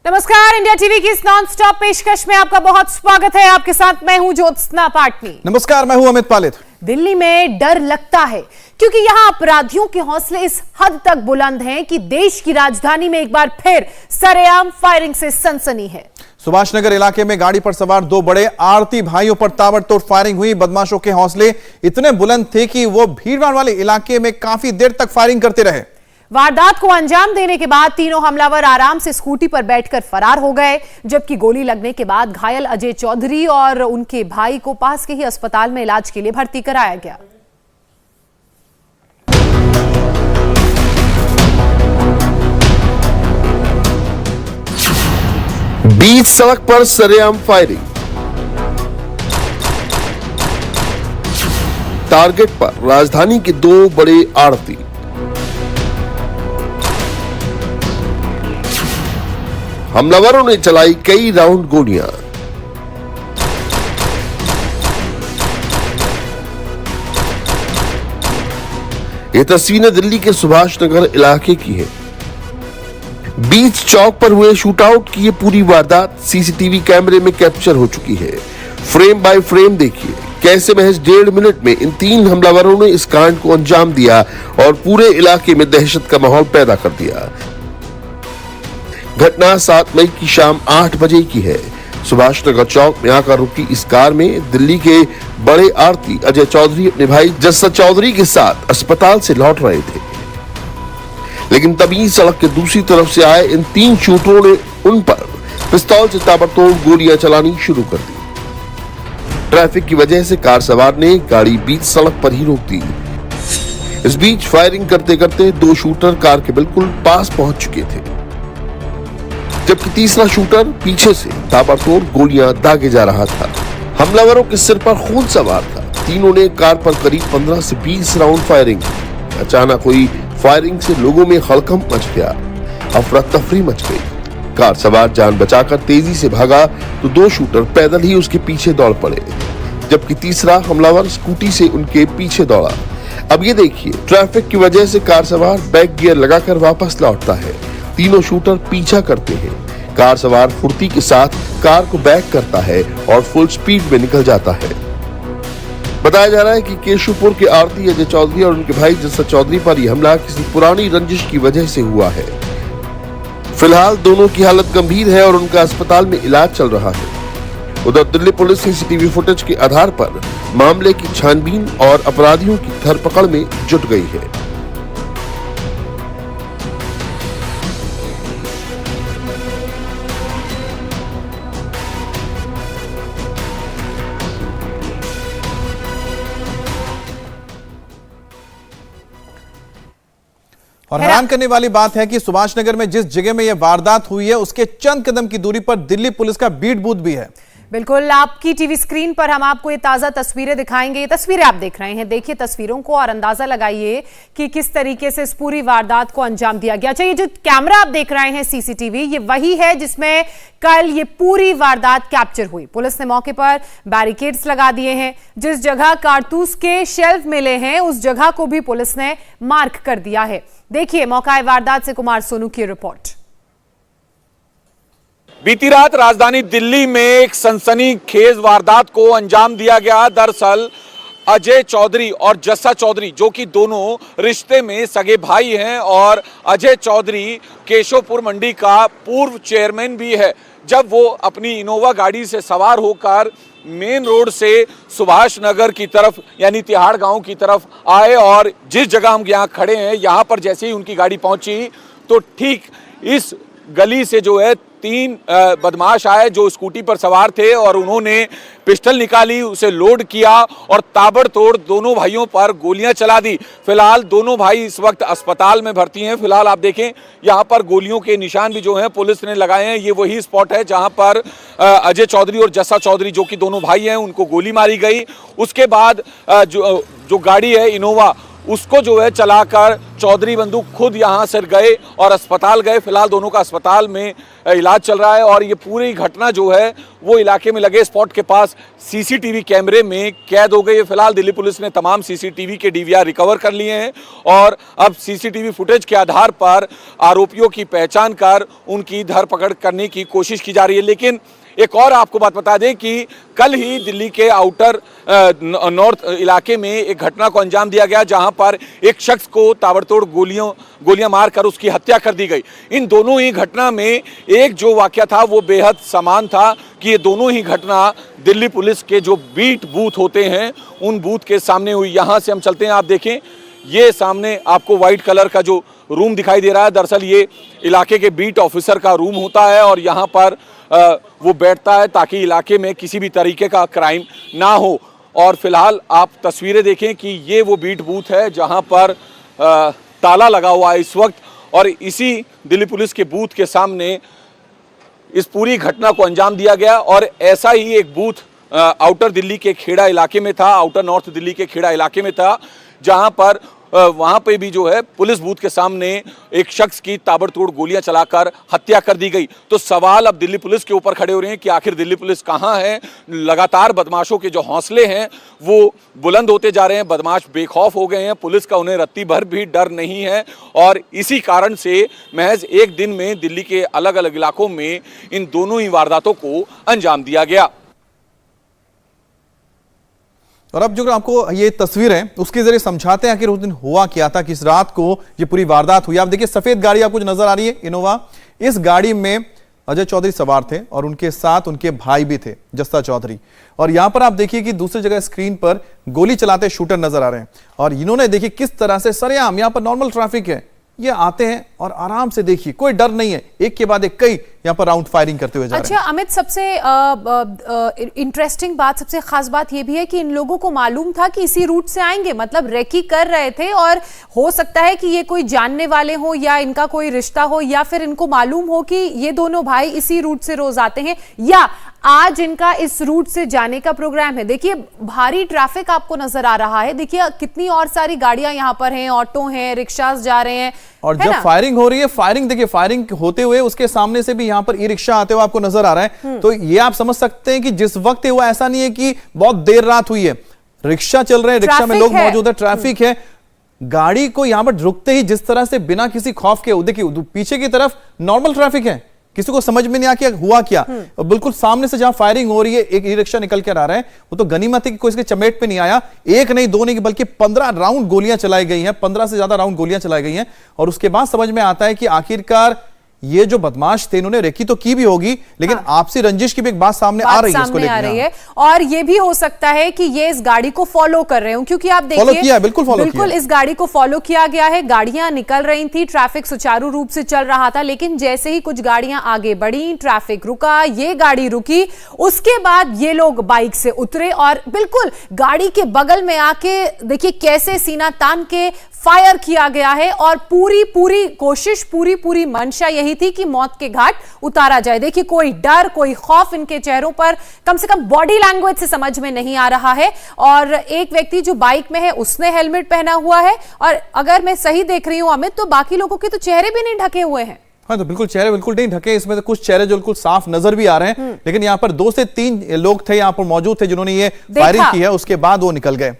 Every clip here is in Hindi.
नमस्कार, इंडिया टीवी की इस नॉन स्टॉप पेशकश में आपका बहुत स्वागत है। आपके साथ मैं हूं ज्योत्सना पाटनी। नमस्कार, मैं हूं अमित पालित। दिल्ली में डर लगता है क्योंकि यहां अपराधियों के हौसले इस हद तक बुलंद हैं कि देश की राजधानी में एक बार फिर सरेआम फायरिंग से सनसनी है। सुभाष नगर इलाके में गाड़ी पर सवार दो बड़े आरती भाइयों पर ताबड़तोड़ फायरिंग हुई। बदमाशों के हौसले इतने बुलंद थे कि वो भीड़भाड़ वाले इलाके में काफी देर तक फायरिंग करते रहे। वारदात को अंजाम देने के बाद तीनों हमलावर आराम से स्कूटी पर बैठकर फरार हो गए, जबकि गोली लगने के बाद घायल अजय चौधरी और उनके भाई को पास के ही अस्पताल में इलाज के लिए भर्ती कराया गया। बीच सड़क पर सरेआम फायरिंग, टारगेट पर राजधानी के दो बड़े आड़ती। हमलावरों ने चलाई कई राउंड गोलियां। ये तस्वीरें दिल्ली के सुभाष नगर इलाके की है। बीच चौक पर हुए शूटआउट की ये पूरी वारदात सीसीटीवी कैमरे में कैप्चर हो चुकी है। फ्रेम बाय फ्रेम देखिए कैसे महज 1.5 मिनट में इन तीन हमलावरों ने इस कांड को अंजाम दिया और पूरे इलाके में दहशत का माहौल पैदा कर दिया। घटना 7 मई की शाम 8 बजे की है। सुभाष नगर चौक में आकर रुकी इस कार में दिल्ली के बड़े आरती अजय चौधरी अपने भाई जस्सा चौधरी के साथ अस्पताल से लौट रहे थे, लेकिन तभी सड़क के दूसरी तरफ से आए इन तीन शूटरों ने उन पर पिस्तौल से ताबड़तोड़ गोलियां चलानी शुरू कर दी। ट्रैफिक की वजह से कार सवार ने गाड़ी बीच सड़क पर ही रोक दी। इस बीच फायरिंग करते करते दो शूटर कार के बिल्कुल पास पहुंच चुके थे, जबकि तीसरा शूटर पीछे से ताबड़तोड़ गोलियां दागे जा रहा था। हमलावरों के सिर पर खून सवार था। तीनों ने कार पर करीब 15 से 20 राउंड फायरिंग की। अचानक हुई फायरिंग से लोगों में हड़कंप मच गया, अफरा तफरी मच गई। कार सवार जान बचाकर तेजी से भागा तो दो शूटर पैदल ही उसके पीछे दौड़ पड़े, जबकि तीसरा हमलावर स्कूटी से उनके पीछे दौड़ा। अब ये देखिए, ट्रैफिक की वजह से कार सवार बैक गियर लगाकर वापस लौटता है। तीनों शूटर पीछा करते हैं। कार सवार फुर्ती के साथ कार को बैक करता है और फुल स्पीड में निकल जाता है। बताया जा रहा है कि केशवपुर के आरती अजय चौधरी और उनके भाई जस्सा चौधरी पर यह हमला किसी पुरानी रंजिश की वजह से हुआ है। फिलहाल दोनों की हालत गंभीर है और उनका अस्पताल में इलाज चल रहा है। उधर दिल्ली पुलिस सीसीटीवी फुटेज के आधार पर मामले की छानबीन और अपराधियों की धरपकड़ में जुट गई है। और हैरान करने वाली बात है कि सुभाष नगर में जिस जगह में यह वारदात हुई है उसके चंद कदम की दूरी पर दिल्ली पुलिस का बीट बूथ भी है। बिल्कुल, आपकी टीवी स्क्रीन पर हम आपको ये ताजा तस्वीरें दिखाएंगे। ये तस्वीरें आप देख रहे हैं, देखिए तस्वीरों को और अंदाजा लगाइए कि किस तरीके से इस पूरी वारदात को अंजाम दिया गया। अच्छा, ये जो कैमरा आप देख रहे हैं सीसीटीवी, ये वही है जिसमें कल ये पूरी वारदात कैप्चर हुई। पुलिस ने मौके पर बैरिकेड्स लगा दिए हैं। जिस जगह कारतूस के शेल्फ मिले हैं उस जगह को भी पुलिस ने मार्क कर दिया है। देखिए मौका वारदात से कुमार सोनू की रिपोर्ट। बीती रात राजधानी दिल्ली में एक सनसनीखेज वारदात को अंजाम दिया गया। दरअसल अजय चौधरी और जस्सा चौधरी, जो कि दोनों रिश्ते में सगे भाई हैं, और अजय चौधरी केशवपुर मंडी का पूर्व चेयरमैन भी है, जब वो अपनी इनोवा गाड़ी से सवार होकर मेन रोड से सुभाष नगर की तरफ यानी तिहाड़ गांव की तरफ आए और जिस जगह हम यहाँ खड़े हैं यहाँ पर जैसे ही उनकी गाड़ी पहुंची तो ठीक इस गली से जो है 3 बदमाश आए जो स्कूटी पर सवार थे और उन्होंने पिस्टल निकाली, उसे लोड किया और ताबड़तोड़ दोनों भाइयों पर गोलियां चला दी। फिलहाल दोनों भाई इस वक्त अस्पताल में भर्ती हैं। फिलहाल आप देखें यहाँ पर गोलियों के निशान भी जो हैं पुलिस ने लगाए हैं। ये वही स्पॉट है जहाँ पर अजय चौधरी और जस्सा चौधरी, जो कि दोनों भाई हैं, उनको गोली मारी गई। उसके बाद जो गाड़ी है इनोवा, उसको जो है चलाकर चौधरी बंधु खुद यहां से गए और अस्पताल गए। फिलहाल दोनों का अस्पताल में इलाज चल रहा है और ये पूरी घटना जो है वो इलाके में लगे स्पॉट के पास सीसीटीवी कैमरे में कैद हो गई है। फिलहाल दिल्ली पुलिस ने तमाम सीसीटीवी के डीवीआर रिकवर कर लिए हैं और अब सीसीटीवी फुटेज के आधार पर आरोपियों की पहचान कर उनकी धरपकड़ करने की कोशिश की जा रही है। लेकिन एक और आपको बात बता दें कि कल ही दिल्ली के आउटर नॉर्थ इलाके में एक घटना को अंजाम दिया गया, जहां पर एक शख्स को ताबड़तोड़ गोलियां मारकर उसकी हत्या कर दी गई। इन दोनों ही घटना में एक जो वाकया था वो बेहद समान था कि ये दोनों ही घटना दिल्ली पुलिस के जो बीट बूथ होते हैं उन बूथ के सामने हुई। यहां से हम चलते हैं, आप देखें ये सामने आपको व्हाइट कलर का जो रूम दिखाई दे रहा है, दरअसल ये इलाके के बीट ऑफिसर का रूम होता है और यहाँ पर वो बैठता है ताकि इलाके में किसी भी तरीके का क्राइम ना हो। और फिलहाल आप तस्वीरें देखें कि ये वो बीट बूथ है जहाँ पर ताला लगा हुआ है इस वक्त, और इसी दिल्ली पुलिस के बूथ के सामने इस पूरी घटना को अंजाम दिया गया। और ऐसा ही एक बूथ आउटर दिल्ली के खेड़ा इलाके में था, आउटर नॉर्थ दिल्ली के खेड़ा इलाके में था, जहां पर वहां पे भी जो है पुलिस बूथ के सामने एक शख्स की ताबड़तोड़ गोलियां चलाकर हत्या कर दी गई। तो सवाल अब दिल्ली पुलिस के ऊपर खड़े हो रहे हैं कि आखिर दिल्ली पुलिस कहां है। लगातार बदमाशों के जो हौसले हैं वो बुलंद होते जा रहे हैं, बदमाश बेखौफ हो गए हैं, पुलिस का उन्हें रत्ती भर भी डर नहीं है। और इसी कारण से महज एक दिन में दिल्ली के अलग अलग इलाकों में इन दोनों ही वारदातों को अंजाम दिया गया। और अब जो आपको ये तस्वीर है उसके जरिए समझाते हैं आखिर उस दिन हुआ क्या था, किस रात को ये पूरी वारदात हुई। आप देखिए सफेद गाड़ी आपको जो नजर आ रही है इनोवा, इस गाड़ी में अजय चौधरी सवार थे और उनके साथ उनके भाई भी थे जस्सा चौधरी। और यहां पर आप देखिए कि दूसरी जगह स्क्रीन पर गोली चलाते शूटर नजर आ रहे हैं और इन्होंने देखिए किस तरह से सरेआम, यहां पर नॉर्मल ट्रैफिक है, ये आते हैं और आराम से देखिए कोई डर नहीं है, एक के बाद एक कई यहाँ पर राउंड फायरिंग करते हुए जा रहे हैं। अच्छा अमित, सबसे इंटरेस्टिंग बात, सबसे खास बात यह भी है कि इन लोगों को मालूम था कि इसी रूट से आएंगे, मतलब रेकी कर रहे थे और हो सकता है कि ये कोई जानने वाले हो या इनका कोई रिश्ता हो या फिर इनको मालूम हो कि ये दोनों भाई इसी रूट से रोज आते हैं या आज इनका इस रूट से जाने का प्रोग्राम है। देखिए भारी ट्रैफिक आपको नजर आ रहा है, देखिए कितनी और सारी गाड़ियां यहाँ पर हैं, ऑटो हैं, रिक्शास जा रहे हैं। और जब फायरिंग हो रही है, फायरिंग देखिए फायरिंग होते हुए उसके सामने से भी यहाँ पर ई रिक्शा आते हुए आपको नजर आ रहा है। तो ये आप समझ सकते हैं कि जिस वक्त हुआ ऐसा नहीं है कि बहुत देर रात हुई है, रिक्शा चल रहे हैं, रिक्शा में लोग मौजूद है, ट्रैफिक है, गाड़ी को यहां पर रुकते ही जिस तरह से बिना किसी खौफ के, देखिए पीछे की तरफ नॉर्मल ट्रैफिक है, किसी को समझ में नहीं आ कि हुआ क्या। बिल्कुल सामने से जहां फायरिंग हो रही है एक ई रिक्शा निकल कर आ रहा है, वो तो गनीमत है कि कोई इसके चमेट पे नहीं आया। एक नहीं दो नहीं बल्कि 15 राउंड गोलियां चलाई गई हैं, 15 से ज्यादा राउंड गोलियां चलाई गई हैं। और उसके बाद समझ में आता है कि आखिरकार ये जो बदमाश थे इन्होंने रेकी तो की भी होगी, लेकिन आपसी रंजिश की भी एक बात सामने आ रही है इसको लेकर। और ये भी हो सकता है कि ये इस गाड़ी को फॉलो कर रहे हो, क्योंकि आप देखिए बिल्कुल इस गाड़ी को फॉलो किया गया है, गाड़ियां निकल रही थी, ट्रैफिक सुचारू रूप से चल रहा था, लेकिन जैसे ही कुछ गाड़ियां आगे बढ़ी, ट्रैफिक रुका, ये गाड़ी रुकी, उसके बाद ये लोग बाइक से उतरे और बिल्कुल गाड़ी के बगल में आके देखिए कैसे सीना तान के फायर किया गया है। और पूरी कोशिश, पूरी मंशा यही थी कि मौत के घाट उतारा जाए। देखिए कोई डर, कोई खौफ इनके चेहरों पर कम से कम बॉडी लैंग्वेज से समझ में नहीं आ रहा है। और एक व्यक्ति जो बाइक में है उसने हेलमेट पहना हुआ है, और अगर मैं सही देख रही हूं अमित, तो बाकी लोगों के तो चेहरे भी नहीं ढके हुए हैं। हाँ तो बिल्कुल चेहरे बिल्कुल नहीं ढके, इसमें तो कुछ चेहरे जो बिल्कुल साफ नजर भी आ रहे हैं, लेकिन यहाँ पर 2 से 3 लोग थे यहाँ पर मौजूद थे जिन्होंने ये फायरिंग की है, उसके बाद वो निकल गए।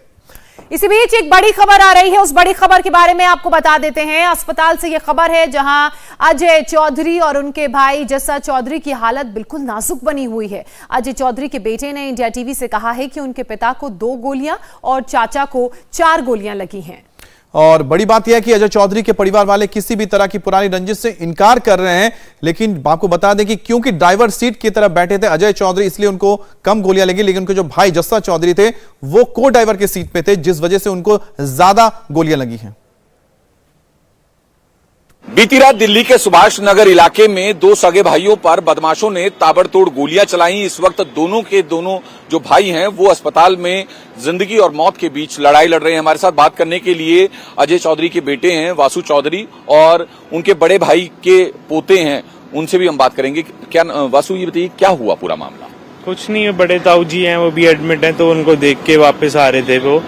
इसी बीच एक बड़ी खबर आ रही है, उस बड़ी खबर के बारे में आपको बता देते हैं। अस्पताल से यह खबर है जहां अजय चौधरी और उनके भाई जस्सा चौधरी की हालत बिल्कुल नाजुक बनी हुई है। अजय चौधरी के बेटे ने इंडिया टीवी से कहा है कि उनके पिता को 2 गोलियां और चाचा को 4 गोलियां लगी हैं। और बड़ी बात यह है कि अजय चौधरी के परिवार वाले किसी भी तरह की पुरानी रंजिश से इनकार कर रहे हैं, लेकिन आपको बता दें कि क्योंकि ड्राइवर सीट की तरफ बैठे थे अजय चौधरी, इसलिए उनको कम गोलियां लगी, लेकिन उनके जो भाई जस्सा चौधरी थे वो को ड्राइवर के सीट पे थे, जिस वजह से उनको ज्यादा गोलियां लगी हैं। बीती रात दिल्ली के सुभाष नगर इलाके में 2 सगे भाइयों पर बदमाशों ने ताबड़तोड़ गोलियां चलाई। इस वक्त दोनों के दोनों जो भाई हैं वो अस्पताल में जिंदगी और मौत के बीच लड़ाई लड़ रहे हैं। हमारे साथ बात करने के लिए अजय चौधरी के बेटे हैं वासु चौधरी और उनके बड़े भाई के पोते हैं, उनसे भी हम बात करेंगे। क्या वासु ये बताइए क्या हुआ पूरा मामला? कुछ नहीं है, बड़े ताऊ जी हैं वो भी एडमिट हैं, तो उनको देख के वापस आ रहे थे वो,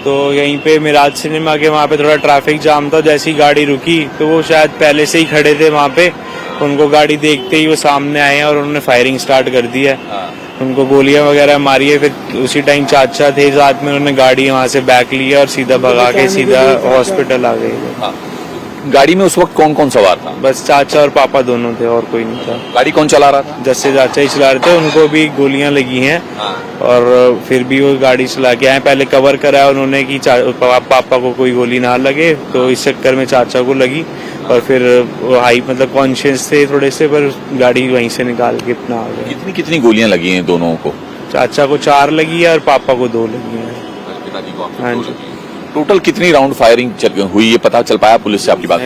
तो यहीं पे मिराज सिनेमा के वहाँ पे थोड़ा ट्रैफिक जाम था, जैसी गाड़ी रुकी तो वो शायद पहले से ही खड़े थे वहाँ पे, उनको गाड़ी देखते ही वो सामने आए हैं और उन्होंने फायरिंग स्टार्ट कर दी है। उनको गोलियां वगैरह मारी है। फिर उसी टाइम चाचा थे साथ में, उन्होंने गाड़ी वहाँ से बैक लिया और सीधा भगा के सीधा हॉस्पिटल आ गए। गाड़ी में उस वक्त कौन कौन सवार था? बस चाचा और पापा दोनों थे और कोई नहीं था। गाड़ी कौन चला रहा था? जैसे चाचा ही चला रहे थे, उनको भी गोलियां लगी हैं और फिर भी वो गाड़ी चला के आए। पहले कवर कराया उन्होंने कि पापा को कोई गोली ना लगे, तो इस चक्कर में चाचा को लगी और फिर हाई मतलब कॉन्शियस थे थोड़े से, पर गाड़ी वहीं से निकाल के अपना आ गए। कितनी कितनी गोलियां लगी हैं दोनों को? चाचा को 4 लगी है और पापा को 2 लगी है। हाँ जी। टोटल कितनी राउंड फायरिंग हुई ये पता चल पाया पुलिस से? आपकी बात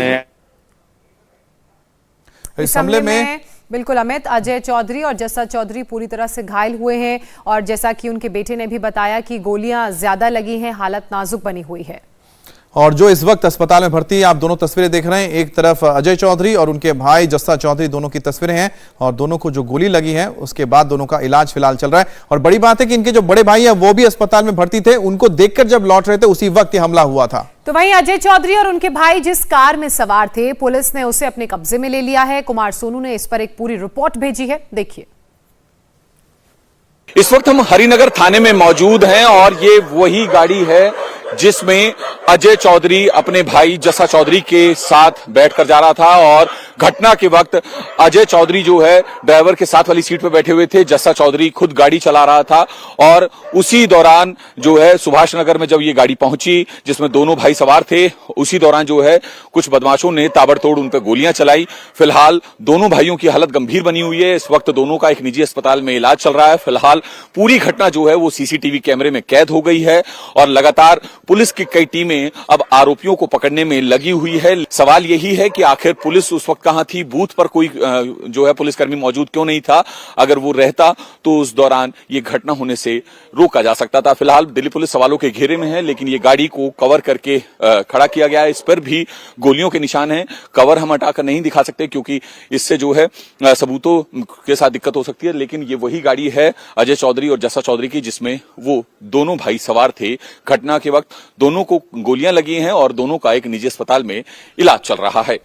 इस हमले में बिल्कुल अमित, अजय चौधरी और जस्सा चौधरी पूरी तरह से घायल हुए हैं और जैसा कि उनके बेटे ने भी बताया कि गोलियां ज्यादा लगी हैं, हालत नाजुक बनी हुई है। और जो इस वक्त अस्पताल में भर्ती है, आप दोनों तस्वीरें देख रहे हैं। एक तरफ अजय चौधरी और उनके भाई जस्सा चौधरी, दोनों की तस्वीरें हैं और दोनों को जो गोली लगी है उसके बाद दोनों का इलाज फिलहाल चल रहा है। और बड़ी बात है कि इनके जो बड़े भाई हैं वो भी अस्पताल में भर्ती थे, उनको देखकर जब लौट रहे थे उसी वक्त ये हमला हुआ था। तो वहीं अजय चौधरी और उनके भाई जिस कार में सवार थे, पुलिस ने उसे अपने कब्जे में ले लिया है। कुमार सोनू ने इस पर एक पूरी रिपोर्ट भेजी है, देखिए। इस वक्त हम हरिनगर थाने में मौजूद हैं और ये वही गाड़ी है जिसमें अजय चौधरी अपने भाई जस्सा चौधरी के साथ बैठकर जा रहा था और घटना के वक्त अजय चौधरी जो है ड्राइवर के साथ वाली सीट पर बैठे हुए थे, जस्सा चौधरी खुद गाड़ी चला रहा था। और उसी दौरान जो है सुभाष नगर में जब ये गाड़ी पहुंची जिसमें दोनों भाई सवार थे, उसी दौरान जो है कुछ बदमाशों ने ताबड़तोड़ उन पर गोलियां चलाई। फिलहाल दोनों भाइयों की हालत गंभीर बनी हुई है। इस वक्त दोनों का एक निजी अस्पताल में इलाज चल रहा है। फिलहाल पूरी घटना जो है वो सीसीटीवी कैमरे में कैद हो गई है और लगातार पुलिस की कई टीमें अब आरोपियों को पकड़ने में लगी हुई है। सवाल यही है कि आखिर पुलिस उस वक्त कहां थी, बूथ पर कोई जो है पुलिसकर्मी मौजूद क्यों नहीं था? अगर वो रहता तो उस दौरान ये घटना होने से रोका जा सकता था। फिलहाल दिल्ली पुलिस सवालों के घेरे में है, लेकिन ये गाड़ी को कवर करके खड़ा किया गया है। इस पर भी गोलियों के निशान हैं। कवर हम हटाकर नहीं दिखा सकते क्योंकि इससे जो है सबूतों के साथ दिक्कत हो सकती है, लेकिन ये वही गाड़ी है अजय चौधरी और जस्सा चौधरी की जिसमें वो दोनों भाई सवार थे। घटना के वक्त दोनों को गोलियां लगी हैं और दोनों का एक निजी अस्पताल में इलाज चल रहा है।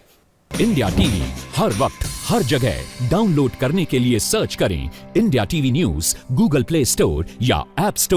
इंडिया टीवी हर वक्त हर जगह डाउनलोड करने के लिए सर्च करें India TV news Google play store या ऐप स्टोर।